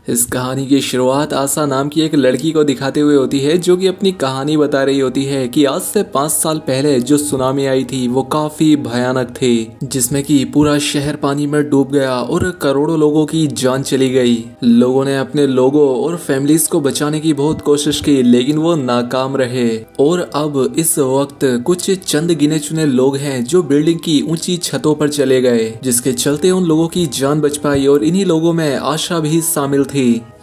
इस कहानी की शुरुआत आशा नाम की एक लड़की को दिखाते हुए होती है, जो कि अपनी कहानी बता रही होती है कि आज से 5 साल पहले जो सुनामी आई थी वो काफी भयानक थी, जिसमें कि पूरा शहर पानी में डूब गया और करोड़ों लोगों की जान चली गई। लोगों ने अपने लोगों और फैमिलीज को बचाने की बहुत कोशिश की, लेकिन वो नाकाम रहे। और अब इस वक्त कुछ चंद गिने चुने लोग हैं जो बिल्डिंग की ऊंची छतों पर चले गए, जिसके चलते उन लोगों की जान बच पाई। और इन्हीं लोगों में आशा भी शामिल थी।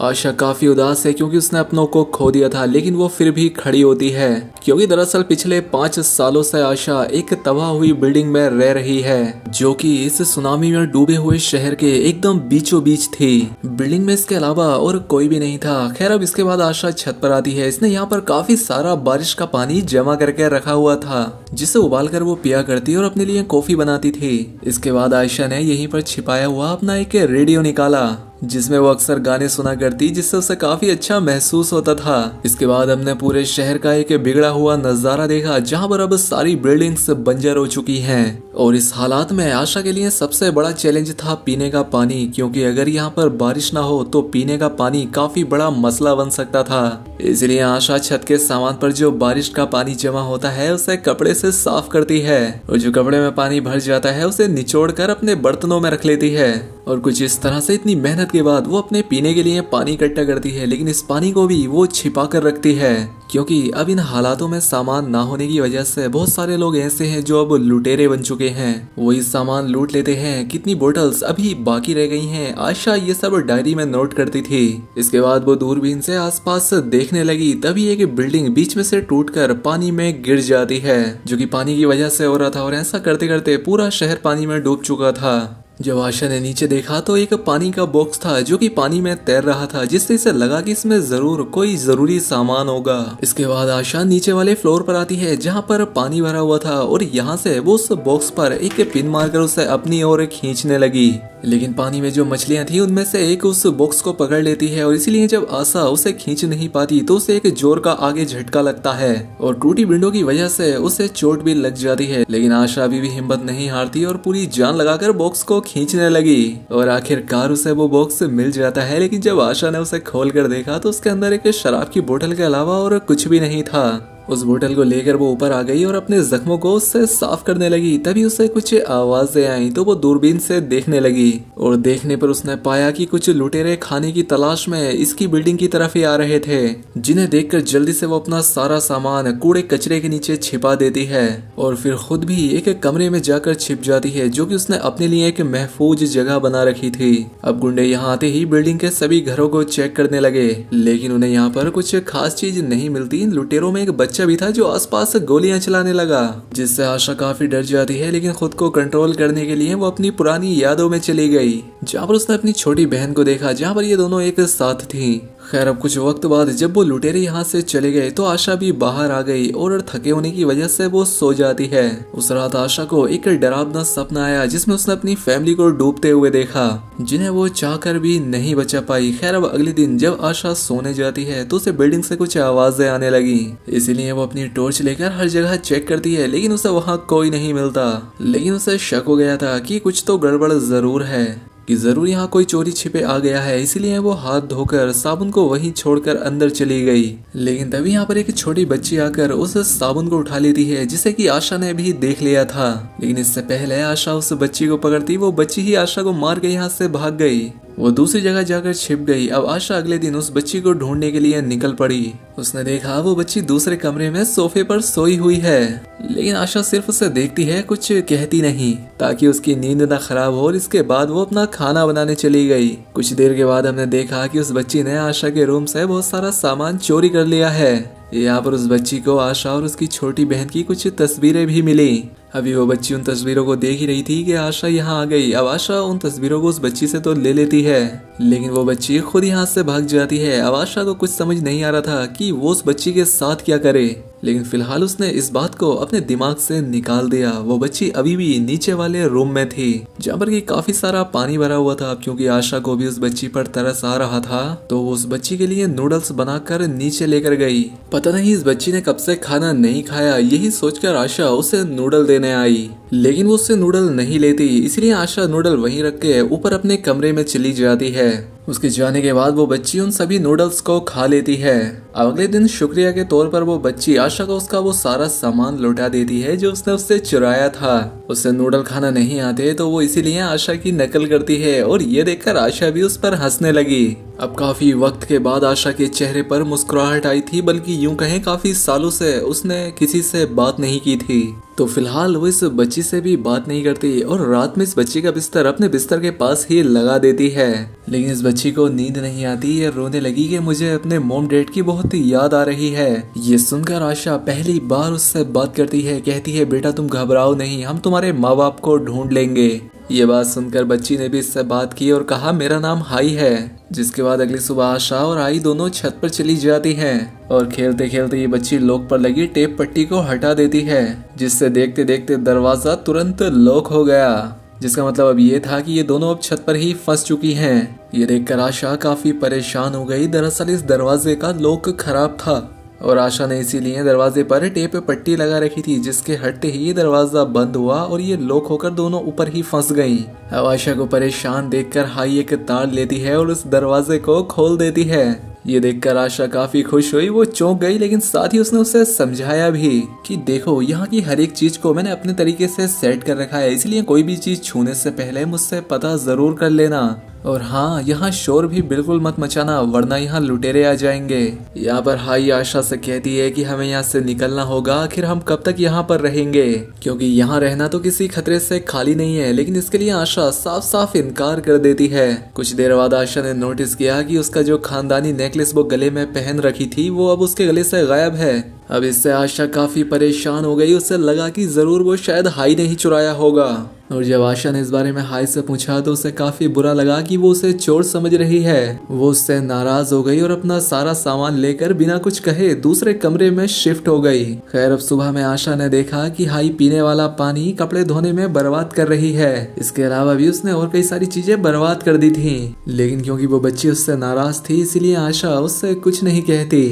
आशा काफी उदास है क्योंकि उसने अपनों को खो दिया था, लेकिन वो फिर भी खड़ी होती है क्योंकि दरअसल पिछले 5 सालों से आशा एक तबाह हुई बिल्डिंग में रह रही है, जो कि इस सुनामी में डूबे हुए शहर के एकदम बीचों बीच थी। बिल्डिंग में इसके अलावा और कोई भी नहीं था। खैर, अब इसके बाद आशा छत पर आती है। इसने यहाँ पर काफी सारा बारिश का पानी जमा करके रखा हुआ था, जिसे उबाल कर वो पिया करती और अपने लिए कॉफी बनाती थी। इसके बाद आयशा ने यहीं पर छिपाया हुआ अपना एक रेडियो निकाला, जिसमें वो अक्सर गाने सुना करती, जिससे उसे काफी अच्छा महसूस होता था। इसके बाद हमने पूरे शहर का एक बिगड़ा हुआ नजारा देखा, जहां पर अब सारी बिल्डिंग्स बंजर हो चुकी हैं। और इस हालात में आशा के लिए सबसे बड़ा चैलेंज था पीने का पानी, क्योंकि अगर यहाँ पर बारिश ना हो तो पीने का पानी काफी बड़ा मसला बन सकता था। इसलिए आशा छत के सामान पर जो बारिश का पानी जमा होता है उसे कपड़े से साफ करती है, और जो कपड़े में पानी भर जाता है उसे निचोड़ कर अपने बर्तनों में रख लेती है। और कुछ इस तरह से इतनी मेहनत के बाद वो अपने पीने के लिए पानी इकट्ठा करती है, लेकिन इस पानी को भी वो छिपा कर रखती है, क्योंकि अब इन हालातों में सामान ना होने की वजह से बहुत सारे लोग ऐसे हैं जो अब लुटेरे बन चुके हैं। वो इस सामान लूट लेते हैं। कितनी बोतल्स अभी बाकी रह गई हैं, आशा ये सब डायरी में नोट करती थी। इसके बाद वो दूरबीन से आसपास देखने लगी, तभी एक बिल्डिंग बीच में से टूटकर पानी में गिर जाती है, जो कि पानी की वजह से हो रहा था। और ऐसा करते करते पूरा शहर पानी में डूब चुका था। जब आशा ने नीचे देखा तो एक पानी का बॉक्स था जो कि पानी में तैर रहा था, जिससे इसे लगा कि इसमें जरूर कोई जरूरी सामान होगा। इसके बाद आशा नीचे वाले फ्लोर पर आती है, जहां पर पानी भरा हुआ था, और यहाँ से वो उस बॉक्स पर एक पिन मारकर उसे अपनी ओर खींचने लगी। लेकिन पानी में जो मछलियां थी उनमें से एक उस बॉक्स को पकड़ लेती है, और इसीलिए जब आशा उसे खींच नहीं पाती तो उसे एक जोर का आगे झटका लगता है, और टूटी विंडो की वजह से उसे चोट भी लग जाती है। लेकिन आशा अभी भी हिम्मत नहीं हारती और पूरी जान लगाकर बॉक्स को खींचने लगी, और आखिरकार उसे वो बॉक्स मिल जाता है। लेकिन जब आशा ने उसे खोल कर देखा तो उसके अंदर एक शराब की बोतल के अलावा और कुछ भी नहीं था। उस बोतल को लेकर वो ऊपर आ गई और अपने जख्मों को उससे साफ करने लगी। तभी उसे कुछ आवाजें आई तो वो दूरबीन से देखने लगी, और देखने पर उसने पाया कि कुछ लुटेरे खाने की तलाश में इसकी बिल्डिंग की तरफ ही आ रहे थे, जिन्हें देखकर जल्दी से वो अपना सारा सामान कूड़े कचरे के नीचे छिपा देती है, और फिर खुद भी एक कमरे में जाकर छिप जाती है, जो कि उसने अपने लिए एक महफूज जगह बना रखी थी। अब गुंडे यहाँ आते ही बिल्डिंग के सभी घरों को चेक करने लगे, लेकिन उन्हें यहाँ पर कुछ खास चीज नहीं मिलती। लुटेरों में एक बच्चा भी था जो आसपास गोलियां चलाने लगा, जिससे आशा काफी डर जाती है। लेकिन खुद को कंट्रोल करने के लिए वो अपनी पुरानी यादों में चली गई, जहाँ पर उसने अपनी छोटी बहन को देखा, जहाँ पर ये दोनों एक साथ थी। खैर, अब कुछ वक्त बाद जब वो लुटेरे यहाँ से चले गए तो आशा भी बाहर आ गई, और थके होने की वजह से वो सो जाती है। उस रात आशा को एक डरावना सपना आया, जिसमें उसने अपनी फैमिली को डूबते हुए देखा, जिन्हें वो चाहकर भी नहीं बचा पाई। खैर, अब अगले दिन जब आशा सोने जाती है तो उसे बिल्डिंग से कुछ आवाजें आने लगी, इसीलिए वो अपनी टॉर्च लेकर हर जगह चेक करती है, लेकिन उसे वहाँ कोई नहीं मिलता। लेकिन उसे शक हो गया था कि कुछ तो गड़बड़ जरूर है, कि जरूर यहाँ कोई चोरी छिपे आ गया है। इसीलिए वो हाथ धोकर साबुन को वहीं छोड़कर अंदर चली गई। लेकिन तभी यहाँ पर एक छोटी बच्ची आकर उस साबुन को उठा लेती है, जिसे कि आशा ने भी देख लिया था। लेकिन इससे पहले आशा उस बच्ची को पकड़ती, वो बच्ची ही आशा को मार के यहाँ से भाग गई। वो दूसरी जगह जाकर छिप गई। अब आशा अगले दिन उस बच्ची को ढूंढने के लिए निकल पड़ी। उसने देखा वो बच्ची दूसरे कमरे में सोफे पर सोई हुई है, लेकिन आशा सिर्फ उसे देखती है, कुछ कहती नहीं, ताकि उसकी नींद ना खराब हो। और इसके बाद वो अपना खाना बनाने चली गई। कुछ देर के बाद हमने देखा कि उस बच्ची ने आशा के रूम से बहुत सारा सामान चोरी कर लिया है। यहाँ पर उस बच्ची को आशा और उसकी छोटी बहन की कुछ तस्वीरें भी मिली। अभी वो बच्ची उन तस्वीरों को देख ही रही थी कि आशा यहाँ आ गई। अब आशा उन तस्वीरों को उस बच्ची से तो ले लेती है, लेकिन वो बच्ची खुद यहाँ से भाग जाती है। अब आशा को कुछ समझ नहीं आ रहा था कि वो उस बच्ची के साथ क्या करे, लेकिन फिलहाल उसने इस बात को अपने दिमाग से निकाल दिया। वो बच्ची अभी भी नीचे वाले रूम में थी, जहाँ पर कि काफी सारा पानी भरा हुआ था। क्योंकि आशा को भी उस बच्ची पर तरस आ रहा था, तो वो उस बच्ची के लिए नूडल्स बनाकर नीचे लेकर गई। पता नहीं इस बच्ची ने कब से खाना नहीं खाया, यही सोचकर आशा उसे नूडल देने आई, लेकिन वो उससे नूडल नहीं लेती। इसलिए आशा नूडल वहीं रख के ऊपर अपने कमरे में चली जाती है। उसके जाने के बाद वो बच्ची उन सभी नूडल्स को खा लेती है। अब अगले दिन शुक्रिया के तौर पर वो बच्ची आशा को उसका वो सारा सामान लौटा देती है जो उसने उससे चुराया था। उसे नूडल खाना नहीं आते तो वो इसीलिए आशा की नकल करती है और ये देखकर आशा भी उस पर हंसने लगी। अब काफी वक्त के बाद आशा के चेहरे पर मुस्कुराहट आई थी, बल्कि यूं कहें काफी सालों से उसने किसी से बात नहीं की थी। तो फिलहाल वो इस बच्ची से भी बात नहीं करती और रात में इस बच्ची का बिस्तर अपने बिस्तर के पास ही लगा देती है। लेकिन इस बच्ची को नींद नहीं आती, ये रोने लगी कि मुझे अपने मॉम डैड की बहुत याद आ रही है। ये सुनकर आशा पहली बार उससे बात करती है, कहती है बेटा तुम घबराओ नहीं, हम तुम्हारे माँ बाप को ढूंढ लेंगे। ये बात सुनकर बच्ची ने भी इससे बात की और कहा मेरा नाम हाई है। जिसके बाद अगली सुबह आशा और आई दोनों छत पर चली जाती हैं और खेलते खेलते ये बच्ची लॉक पर लगी टेप पट्टी को हटा देती है, जिससे देखते देखते दरवाजा तुरंत लॉक हो गया। जिसका मतलब अब ये था कि ये दोनों अब छत पर ही फंस चुकी हैं। ये देखकर आशा काफी परेशान हो गई। दरअसल इस दरवाजे का लॉक खराब था और आशा ने इसीलिए दरवाजे पर टेप पट्टी लगा रखी थी, जिसके हटते ही ये दरवाजा बंद हुआ और ये लॉक होकर दोनों ऊपर ही फंस गईं। अब आशा को परेशान देखकर हाई एक तार लेती है और उस दरवाजे को खोल देती है। ये देखकर आशा काफी खुश हुई, वो चौंक गई, लेकिन साथ ही उसने उसे समझाया भी कि देखो यहाँ की हर एक चीज को मैंने अपने तरीके से सेट कर रखा है, इसलिए कोई भी चीज छूने से पहले मुझसे पता जरूर कर लेना। और हाँ, यहाँ शोर भी बिल्कुल मत मचाना वरना यहाँ लुटेरे आ जाएंगे। यहाँ पर हाई आशा से कहती है कि हमें यहाँ से निकलना होगा, आखिर हम कब तक यहाँ पर रहेंगे, क्योंकि यहाँ रहना तो किसी खतरे से खाली नहीं है। लेकिन इसके लिए आशा साफ साफ इनकार कर देती है। कुछ देर बाद आशा ने नोटिस किया कि उसका जो खानदानी नेकलेस वो गले में पहन रखी थी वो अब उसके गले से गायब है। अब इससे आशा काफी परेशान हो गई। उसे लगा कि जरूर वो शायद हाई ने ही चुराया होगा। और जब आशा ने इस बारे में हाई से पूछा तो उसे काफी बुरा लगा कि वो उसे चोर समझ रही है। वो उससे नाराज हो गई और अपना सारा सामान लेकर बिना कुछ कहे दूसरे कमरे में शिफ्ट हो गई। खैर अब सुबह में आशा ने देखा कि हाई पीने वाला पानी कपड़े धोने में बर्बाद कर रही है। इसके अलावा भी उसने और कई सारी चीजें बर्बाद कर दी थी, लेकिन क्योंकि वो बच्ची उससे नाराज थी इसीलिए आशा उससे कुछ नहीं कहती।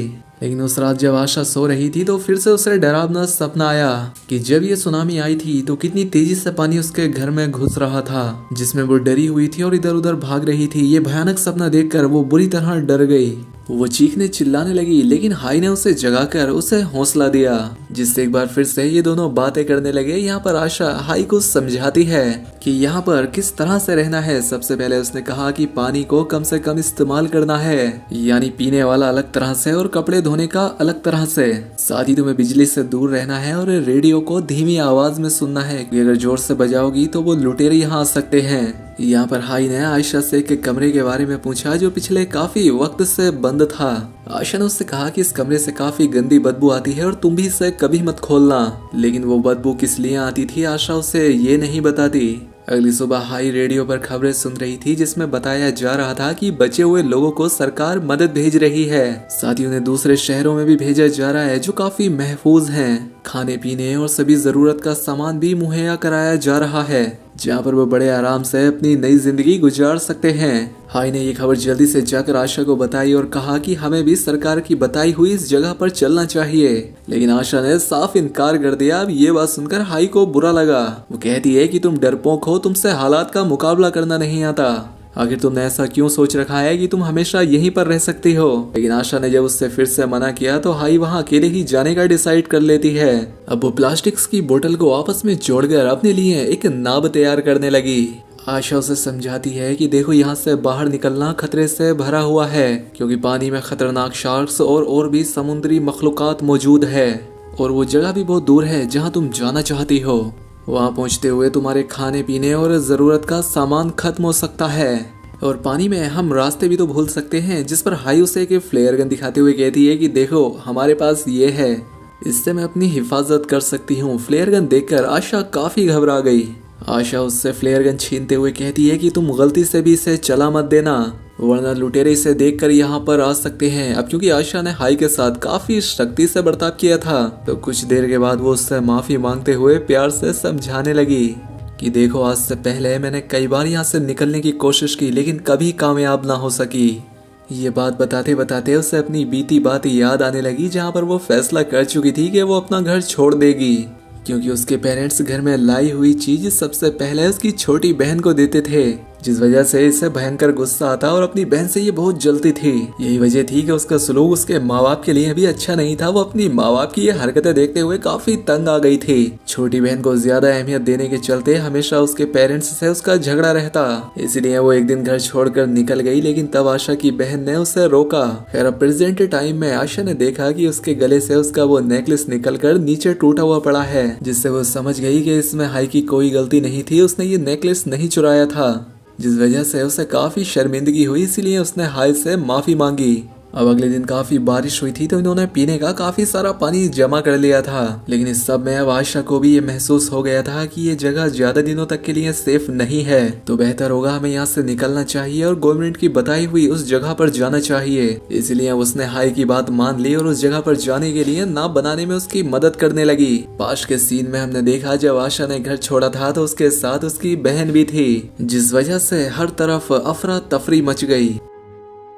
लेकिन उस रात जब आशा सो रही थी तो फिर से उसे डरावना सपना आया कि जब ये सुनामी आई थी तो कितनी तेजी से पानी उसके घर में घुस रहा था, जिसमें वो डरी हुई थी और इधर उधर भाग रही थी। ये भयानक सपना देखकर वो बुरी तरह डर गई। वो चीखने चिल्लाने लगी, लेकिन हाई ने उसे जगाकर उसे हौसला दिया, जिससे एक बार फिर से ये दोनों बातें करने लगे। यहाँ पर आशा हाई को समझाती है कि यहाँ पर किस तरह से रहना है। सबसे पहले उसने कहा कि पानी को कम से कम इस्तेमाल करना है, यानी पीने वाला अलग तरह से और कपड़े धोने का अलग तरह से। साथ ही तुम्हें बिजली से दूर रहना है और रेडियो को धीमी आवाज में सुनना है कि अगर जोर से बजाओगी तो वो लुटेरे यहाँ आ सकते हैं। यहाँ पर हाई ने आयशा से एक कमरे के बारे में पूछा जो पिछले काफी वक्त से बंद था। आयशा ने उससे कहा कि इस कमरे से काफी गंदी बदबू आती है और तुम भी इसे कभी मत खोलना। लेकिन वो बदबू किस लिए आती थी आयशा उसे ये नहीं बताती। अगली सुबह हाई रेडियो पर खबरें सुन रही थी, जिसमें बताया जा रहा था कि बचे हुए लोगों को सरकार मदद भेज रही है। साथ ही उन्हें दूसरे शहरों में भी भेजा जा रहा है जो काफी महफूज हैं। खाने पीने और सभी जरूरत का सामान भी मुहैया कराया जा रहा है, जहाँ पर वो बड़े आराम से अपनी नई जिंदगी गुजार सकते हैं। हाई ने ये खबर जल्दी से जाकर आशा को बताई और कहा कि हमें भी सरकार की बताई हुई इस जगह पर चलना चाहिए। लेकिन आशा ने साफ इनकार कर दिया। अब ये बात सुनकर हाई को बुरा लगा। वो कहती है कि तुम डरपोक हो, तुमसे हालात का मुकाबला करना नहीं आता। आखिर तुमने ऐसा क्यों सोच रखा है कि तुम हमेशा यहीं पर रह सकती हो। लेकिन आशा ने जब उससे फिर से मना किया तो हाई वहाँ अकेले ही जाने का डिसाइड कर लेती है। अब वो प्लास्टिक्स की बोतल को आपस में जोड़कर अपने लिए एक नाव तैयार करने लगी। आशा उसे समझाती है कि देखो यहाँ से बाहर निकलना खतरे से भरा हुआ है, क्योंकि पानी में खतरनाक शार्क्स और भी समुद्री मखलूकात मौजूद है और वो जगह भी बहुत दूर है जहाँ तुम जाना चाहती हो। वहाँ पहुँचते हुए तुम्हारे खाने पीने और जरूरत का सामान खत्म हो सकता है और पानी में हम रास्ते भी तो भूल सकते हैं। जिस पर हाई उसे एक फ्लेयर गन दिखाते हुए कहती है कि देखो हमारे पास ये है, इससे मैं अपनी हिफाजत कर सकती हूँ। फ्लेयर गन देखकर आशा काफी घबरा गई। आशा उससे फ्लेयर गन छीनते हुए कहती है कि तुम गलती से भी इसे चला मत देना, वरना लुटेरे इसे देखकर यहाँ पर आ सकते हैं। अब क्योंकि आशा ने हाई के साथ काफी सख्ती से बर्ताव किया था तो कुछ देर के बाद वो उससे माफी मांगते हुए प्यार से समझाने लगी कि देखो आज से पहले मैंने कई बार यहाँ से निकलने की कोशिश की, लेकिन कभी कामयाब ना हो सकी। ये बात बताते बताते उसे अपनी बीती बात याद आने लगी, जहाँ पर वो फैसला कर चुकी थी कि वो अपना घर छोड़ देगी, क्योंकि उसके पेरेंट्स घर में लाई हुई चीज सबसे पहले उसकी छोटी बहन को देते थे। जिस वजह से इसे भयंकर गुस्सा आता और अपनी बहन से ये बहुत जलती थी। यही वजह थी कि उसका सलूक उसके माँ बाप के लिए भी अच्छा नहीं था। वो अपनी माँ बाप की ये हरकतें देखते हुए काफी तंग आ गई थी। छोटी बहन को ज्यादा अहमियत देने के चलते हमेशा उसके पेरेंट्स से उसका झगड़ा रहता, इसलिए वो एक दिन घर छोड़कर निकल गई। लेकिन तब आशा की बहन ने उसे रोका। खैर अब प्रेजेंट टाइम में आशा ने देखा कि उसके गले से उसका वो नेकलेस निकलकर नीचे टूटा हुआ पड़ा है, जिससे वो समझ गई कि इसमें हाई की कोई गलती नहीं थी। उसने ये नेकलेस नहीं चुराया था, जिस वजह से उसे काफी शर्मिंदगी हुई। इसीलिए उसने हाई से माफी मांगी। अब अगले दिन काफी बारिश हुई थी तो इन्होंने पीने का काफी सारा पानी जमा कर लिया था। लेकिन इस सब में अब आशा को भी ये महसूस हो गया था कि ये जगह ज्यादा दिनों तक के लिए सेफ नहीं है, तो बेहतर होगा हमें यहाँ से निकलना चाहिए और गवर्नमेंट की बताई हुई उस जगह पर जाना चाहिए। इसलिए उसने हाई की बात मान ली और उस जगह पर जाने के लिए नाव बनाने में उसकी मदद करने लगी। पास के सीन में हमने देखा जब आशा ने घर छोड़ा था तो उसके साथ उसकी बहन भी थी, जिस वजह से हर तरफ अफरा तफरी मच गई।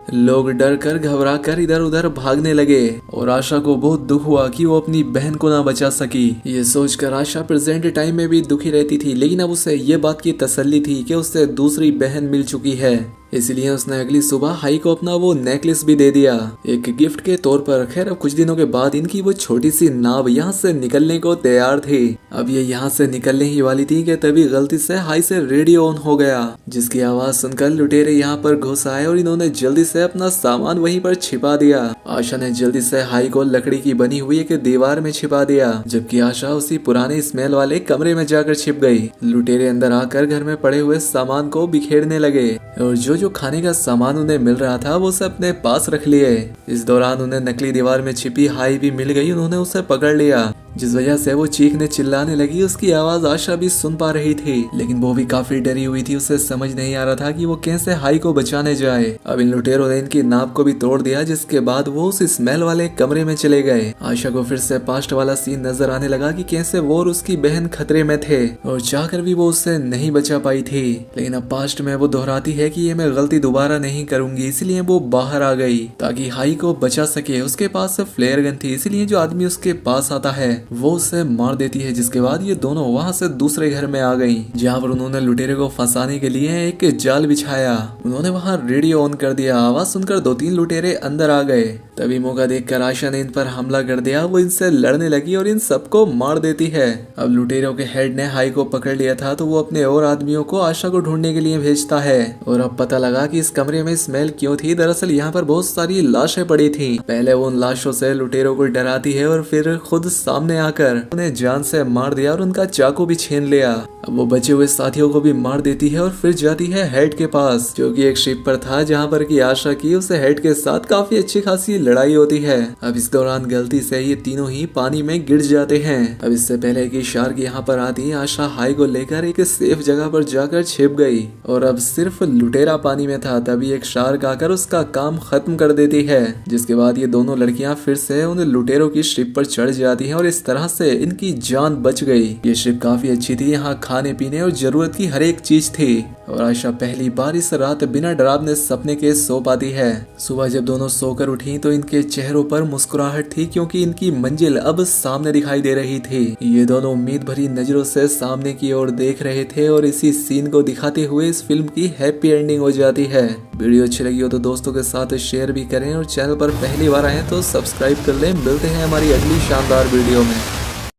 लोग डर कर घबरा कर इधर उधर भागने लगे और आशा को बहुत दुख हुआ कि वो अपनी बहन को ना बचा सकी। ये सोचकर आशा प्रेजेंट टाइम में भी दुखी रहती थी, लेकिन अब उसे ये बात की तसल्ली थी कि उसे दूसरी बहन मिल चुकी है। इसलिए उसने अगली सुबह हाई को अपना वो नेकलेस भी दे दिया एक गिफ्ट के तौर पर। खैर अब कुछ दिनों के बाद इनकी वो छोटी सी नाव यहाँ से निकलने को तैयार थी। अब ये यहाँ से निकलने ही वाली थी कि तभी गलती से हाई से रेडियो ऑन हो गया, जिसकी आवाज सुनकर लुटेरे यहाँ पर घुस आए और इन्होंने जल्दी से अपना सामान वहीं पर छिपा दिया। आशा ने जल्दी से हाई को लकड़ी की बनी हुई एक दीवार में छिपा दिया, जबकि आशा उसी पुराने स्मेल वाले कमरे में जाकर छिप गई। लुटेरे अंदर आकर घर में पड़े हुए सामान को बिखेरने लगे और जो खाने का सामान उन्हें मिल रहा था वो उसे अपने पास रख लिए। इस दौरान उन्हें नकली दीवार में छिपी हाई भी मिल गई। उन्होंने उसे पकड़ लिया, जिस वजह से वो चीखने चिल्लाने लगी। उसकी आवाज आशा भी सुन पा रही थी, लेकिन वो भी काफी डरी हुई थी। उसे समझ नहीं आ रहा था कि वो कैसे हाई को बचाने जाए। अब इन लुटेरों ने इनकी नाव को भी तोड़ दिया, जिसके बाद वो उस स्मेल वाले कमरे में चले गए। आशा को फिर से पास्ट वाला सीन नजर आने लगा कि कैसे वो और उसकी बहन खतरे में थे और चाहकर भी वो उससे नहीं बचा पाई थी। लेकिन अब पास्ट में वो दोहराती है कि ये मैं गलती दोबारा नहीं करूंगी, इसलिए वो बाहर आ गई ताकि हाई को बचा सके। उसके पास फ्लेयर गन थी, इसलिए जो आदमी उसके पास आता है वो उसे मार देती है। जिसके बाद ये दोनों वहाँ से दूसरे घर में आ गई, जहाँ पर उन्होंने लुटेरे को फंसाने के लिए एक जाल बिछाया। उन्होंने वहाँ रेडियो ऑन कर दिया। आवाज सुनकर 2-3 लुटेरे अंदर आ गए। तभी मौका देखकर आशा ने इन पर हमला कर दिया। वो इनसे लड़ने लगी और इन सबको मार देती है। अब लुटेरों के हेड ने हाई को पकड़ लिया था, तो वो अपने और आदमियों को आशा को ढूंढने के लिए भेजता है। और अब पता लगा कि इस कमरे में स्मेल क्यों थी। दरअसल यहाँ पर बहुत सारी लाशें पड़ी थी। पहले वो उन लाशों से लुटेरों को डराती है और फिर खुद सामने आकर उन्हें जान से मार दिया और उनका चाकू भी छीन लिया। अब वो बचे हुए साथियों को भी मार देती है और फिर जाती है हेड के पास, जो कि एक शिप पर था, जहाँ पर की आशा की उसे हेड के साथ काफी अच्छी खासी लड़ाई होती है। अब इस दौरान गलती से ये तीनों ही पानी में गिर जाते हैं। अब इससे पहले कि शार्क यहाँ पर आती, आशा हाई को लेकर एक सेफ जगह पर जाकर छिप गई और अब सिर्फ लुटेरा पानी में था। तभी एक शार्क आकर उसका काम खत्म कर देती है, जिसके बाद ये दोनों लड़कियां फिर से उन लुटेरों की शिप पर चढ़ जाती हैं और इस तरह से इनकी जान बच गई। ये शिप काफी अच्छी थी, यहाँ खाने पीने और जरूरत की हर एक चीज थी। और आशा पहली बार इस रात बिना डरावने सपने के सो पाती है। सुबह जब दोनों सोकर उठी तो इनके चेहरों पर मुस्कुराहट थी, क्योंकि इनकी मंजिल अब सामने दिखाई दे रही थी। ये दोनों उम्मीद भरी नजरों से सामने की ओर देख रहे थे और इसी सीन को दिखाते हुए इस फिल्म की हैप्पी एंडिंग हो जाती है। वीडियो अच्छी लगी हो तो दोस्तों के साथ शेयर भी करें और चैनल पर पहली बार आए तो सब्सक्राइब कर लें। मिलते हैं हमारी अगली शानदार वीडियो में।